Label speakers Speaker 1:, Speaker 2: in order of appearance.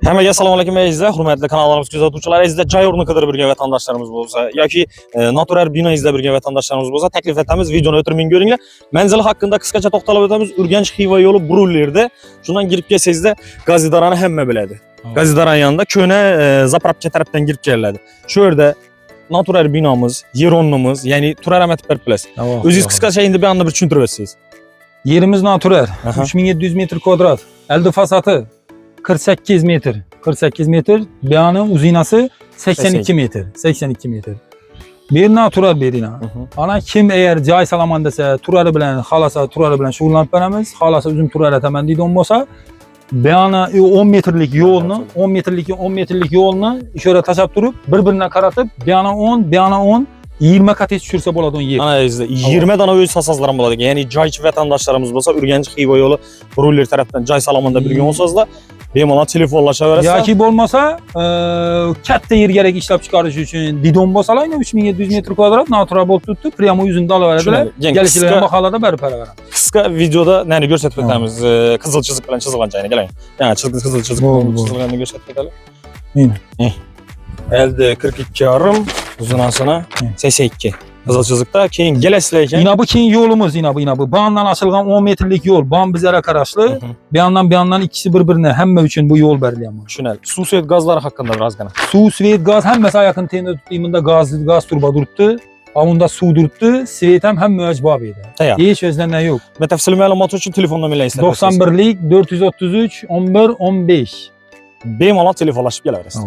Speaker 1: Hammaga assalomu alaykum azizlar, hurmatli kanallarimiz kuzatuvchilari, azizlar, joy o'rni qidirib yurgan vatandoshlarimiz bo'lsa yoki natural bino izlab yurgan vatandoshlarimiz bo'lsa, taklif etamiz, videoni o'tirmang ko'ringlar. Manzil haqida qisqacha to'xtalib o'tamiz. Urganch Xiva yo'li Brullerda. Shundan girib kelsangizda Gazidarani hamma biladi. Gazidaran yanında ko'na zapravka tarafdan girib keladi. Shu yerda natural binomiz, yer o'rnimiz, ya'ni turar amatipar plus. O'zingiz qisqacha endi bu yerni bir tushuntirib o'tsangiz.
Speaker 2: Yerimiz natural, 3700 metr kvadrat. Elde fasatı 48 metr. 48 metr. Beyanın uzinası 82 metr. 82 metr. Bir natural berina. Ana kim eğer cay salaman dese, turarı bilen, halasa turarı bilen şuğurlanıp veremiz. Halasa üzüm turarı temen deydi olsa, beyana 10 metrlik yolunu, 10 metrlik yolunu şöyle taşap durup, birbirine karatıp, beyana 10, 20 kat düşürse bo'ladi 10 yer.
Speaker 1: Ana izle 20 dana o'z sasozlarim bo'ladi. Ya'ni joychi vatandoshlarimiz bo'lsa, Urganch Xiva yo'li Bruller tarafdan joy salamanda birga bo'lsangizlar, bemalol telefonlashaverasiz.
Speaker 2: Yoki bo'lmasa, katta yer kerak ishlab chiqarish uchun didon bo'lsalar, 3700 metr kvadrat natural bo'lib turibdi. Prямо o'zini olaveradilar. Kelishlar mahalada berib beraveradi.
Speaker 1: Qisqa videoda nani ko'rsatib o'tamiz. Qizil chiziq bilan chizilgan joyini keling. Ya'ni qizil chiziq bilan chizilganini ko'rsatib o'tamiz. Elde 42,5 uzunasına 82. Qizil chiziqda keyin kelasizlar ekan.
Speaker 2: Yine bu keyin yolumuz yine bu. Bağından açılgan 10 metrlik yol. Bağın bizlere karşılığı. Bir yandan ikisi birbirine hemme için bu yol berilgan.
Speaker 1: Tushunadi. Suv svet gazlari haqida birozgina.
Speaker 2: Suv svet gaz hammasi yaqin teğminde tutduğumda gaz turba duruptu. Avunda suv duruptu. Svet hem müecbab edi. Hiç özlemler yok.
Speaker 1: Batafsil ma'lumot uchun telefon nomerlaringizni
Speaker 2: 91lik 433 11 15.
Speaker 1: Bemalol telefonlashib kelaverasiz.